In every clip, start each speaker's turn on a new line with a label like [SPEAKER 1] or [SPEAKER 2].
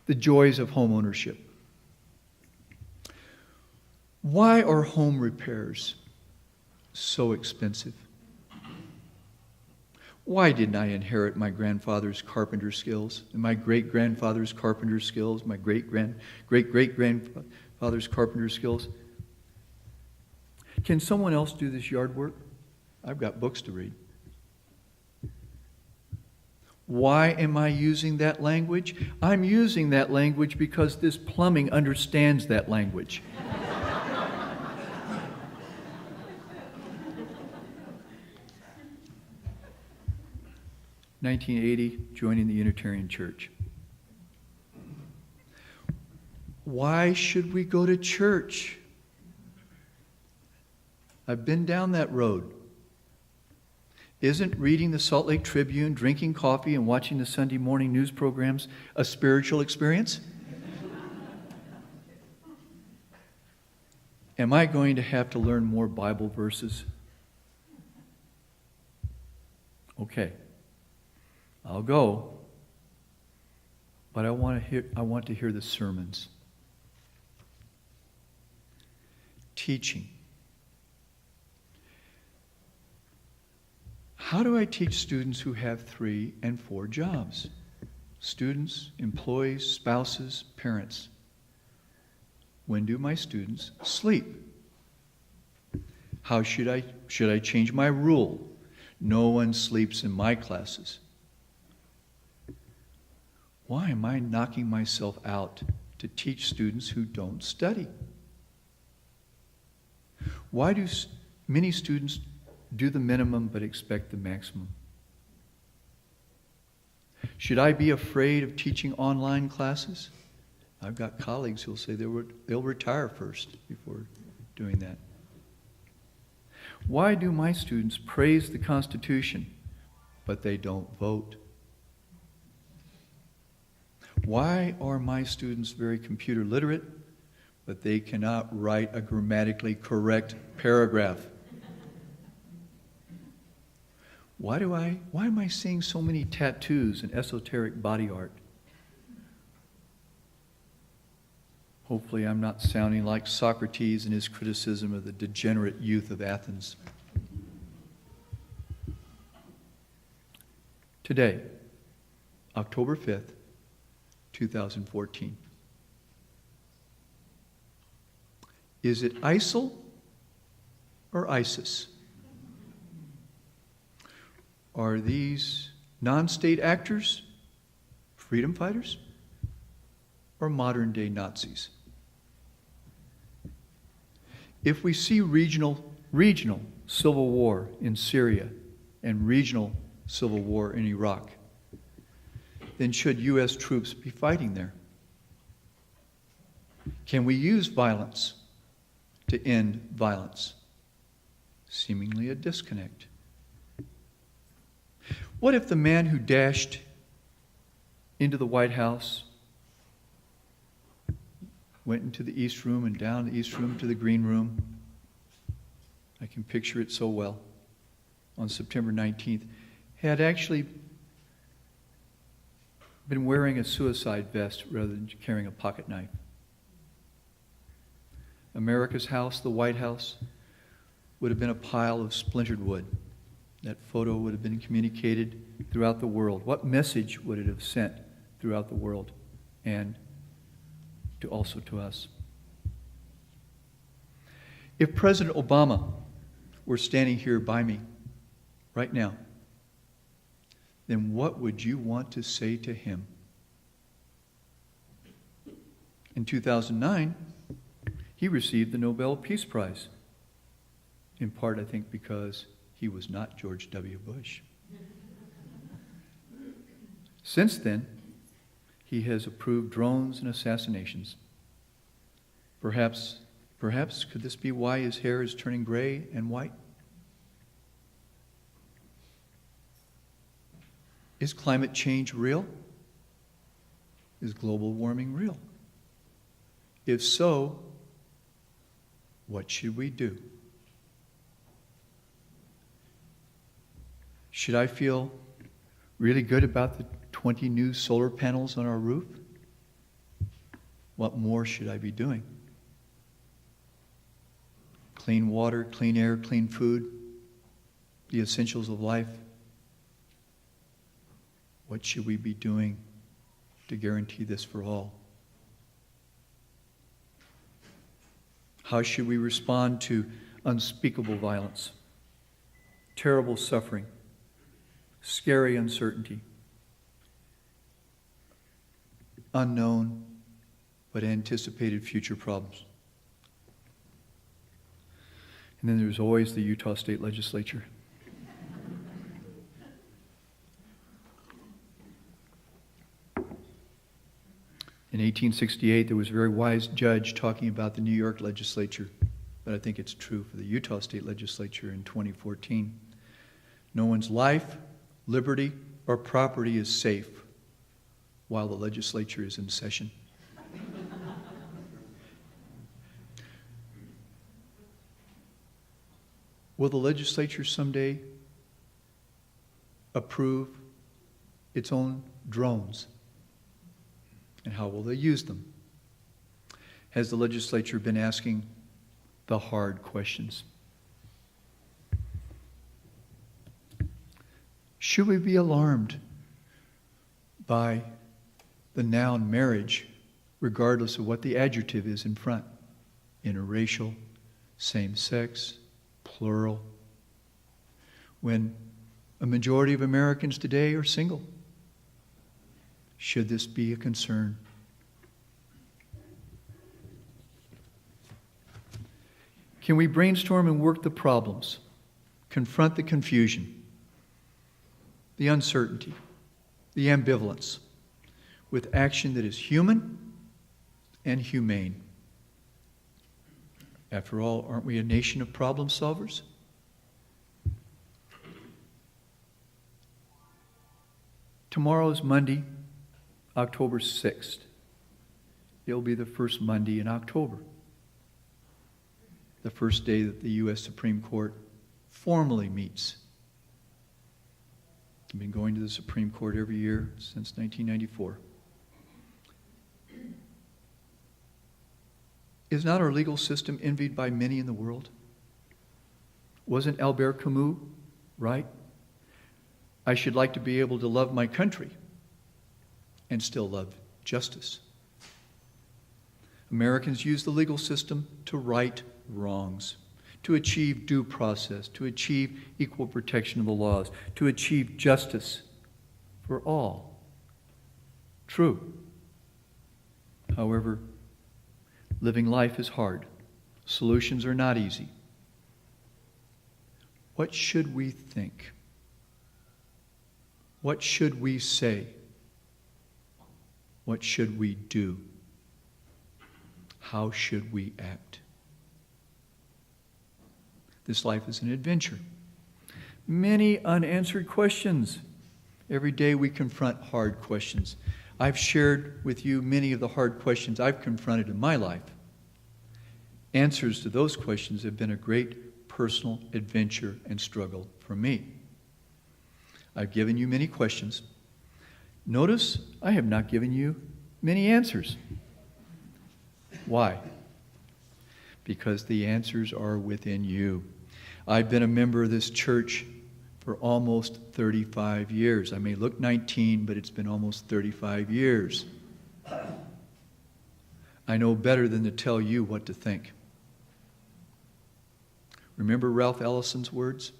[SPEAKER 1] The joys of home ownership. Why are home repairs so expensive? Why didn't I inherit my grandfather's carpenter skills and my great-grandfather's carpenter skills, my great-great-great-grandfather's carpenter skills? Can someone else do this yard work? I've got books to read. Why am I using that language? I'm using that language because this plumbing understands that language. 1980, joining the Unitarian Church. Why should we go to church? I've been down that road. Isn't reading the Salt Lake Tribune, drinking coffee, and watching the Sunday morning news programs a spiritual experience? Am I going to have to learn more Bible verses? Okay. I'll go, but I want to hear the sermons. Teaching. How do I teach students who have 3 and 4 jobs? Students, employees, spouses, parents. When do my students sleep? How should I change my rule? No one sleeps in my classes. Why am I knocking myself out to teach students who don't study? Why do many students do the minimum but expect the maximum? Should I be afraid of teaching online classes? I've got colleagues who'll say they'll retire first before doing that. Why do my students praise the Constitution but they don't vote? Why are my students very computer literate, but they cannot write a grammatically correct paragraph? Why am I seeing so many tattoos and esoteric body art? Hopefully I'm not sounding like Socrates in his criticism of the degenerate youth of Athens. Today, October 5th, 2014. Is it ISIL or ISIS? Are these non-state actors freedom fighters or modern-day Nazis? If we see regional civil war in Syria and regional civil war in Iraq, then should U.S. troops be fighting there? Can we use violence to end violence? Seemingly a disconnect. What if the man who dashed into the White House went into the East Room and down the East Room to the Green Room? I can picture it so well. On September 19th, had actually been wearing a suicide vest rather than carrying a pocket knife. America's house, the White House, would have been a pile of splintered wood. That photo would have been communicated throughout the world. What message would it have sent throughout the world and also to us? If President Obama were standing here by me right now, then what would you want to say to him? In 2009, he received the Nobel Peace Prize, in part, I think, because he was not George W. Bush. Since then, he has approved drones and assassinations. Perhaps could this be why his hair is turning gray and white? Is climate change real? Is global warming real? If so, what should we do? Should I feel really good about the 20 new solar panels on our roof? What more should I be doing? Clean water, clean air, clean food, the essentials of life. What should we be doing to guarantee this for all? How should we respond to unspeakable violence, terrible suffering, scary uncertainty, unknown but anticipated future problems? And then there's always the Utah State Legislature. In 1868, there was a very wise judge talking about the New York legislature, but I think it's true for the Utah State Legislature in 2014. No one's life, liberty, or property is safe while the legislature is in session. Will the legislature someday approve its own drones? And how will they use them? Has the legislature been asking the hard questions? Should we be alarmed by the noun marriage, regardless of what the adjective is in front? Interracial, same-sex, plural. When a majority of Americans today are single, should this be a concern? Can we brainstorm and work the problems, confront the confusion, the uncertainty, the ambivalence, with action that is human and humane? After all, aren't we a nation of problem solvers? Tomorrow is Monday, October 6th. It'll be the first Monday in October, the first day that the U.S. Supreme Court formally meets. I've been going to the Supreme Court every year since 1994. Is not our legal system envied by many in the world? Wasn't Albert Camus right? I should like to be able to love my country and still love justice. Americans use the legal system to right wrongs, to achieve due process, to achieve equal protection of the laws, to achieve justice for all. True. However, living life is hard. Solutions are not easy. What should we think? What should we say? What should we do? How should we act? This life is an adventure. Many unanswered questions. Every day we confront hard questions. I've shared with you many of the hard questions I've confronted in my life. Answers to those questions have been a great personal adventure and struggle for me. I've given you many questions. Notice I have not given you many answers. Why? Because the answers are within you. I've been a member of this church for almost 35 years. I may look 19, but it's been almost 35 years. I know better than to tell you what to think. Remember Ralph Ellison's words?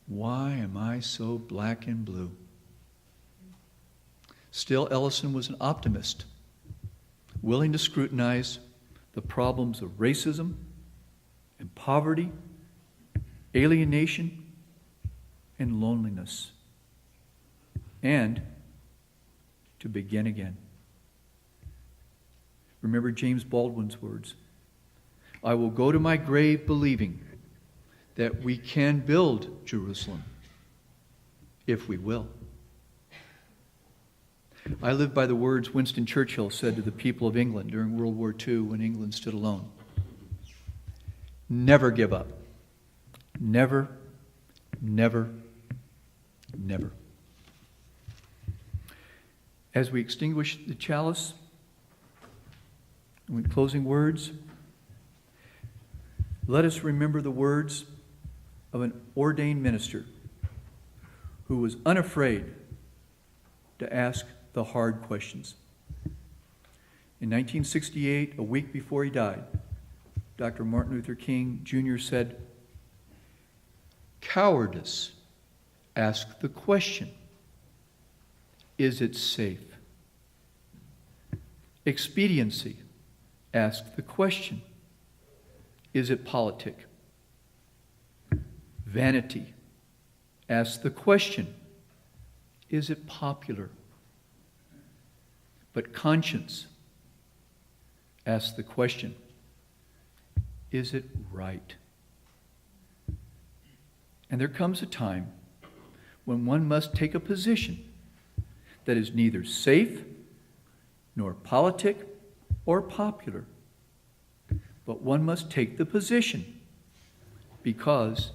[SPEAKER 1] Why am I so black and blue? Still, Ellison was an optimist, willing to scrutinize the problems of racism and poverty, alienation, and loneliness, and to begin again. Remember James Baldwin's words, I will go to my grave believing that we can build Jerusalem if we will. I live by the words Winston Churchill said to the people of England during World War II when England stood alone. Never give up. Never, never, never. As we extinguish the chalice, And with closing words, let us remember the words of an ordained minister who was unafraid to ask the hard questions. In 1968, a week before he died, Dr. Martin Luther King Jr. said, "Cowardice asks the question, is it safe? Expediency asks the question, is it politic? Vanity asks the question, is it popular? But conscience asks the question, is it right?" And there comes a time when one must take a position that is neither safe nor politic or popular, but one must take the position because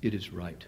[SPEAKER 1] it is right.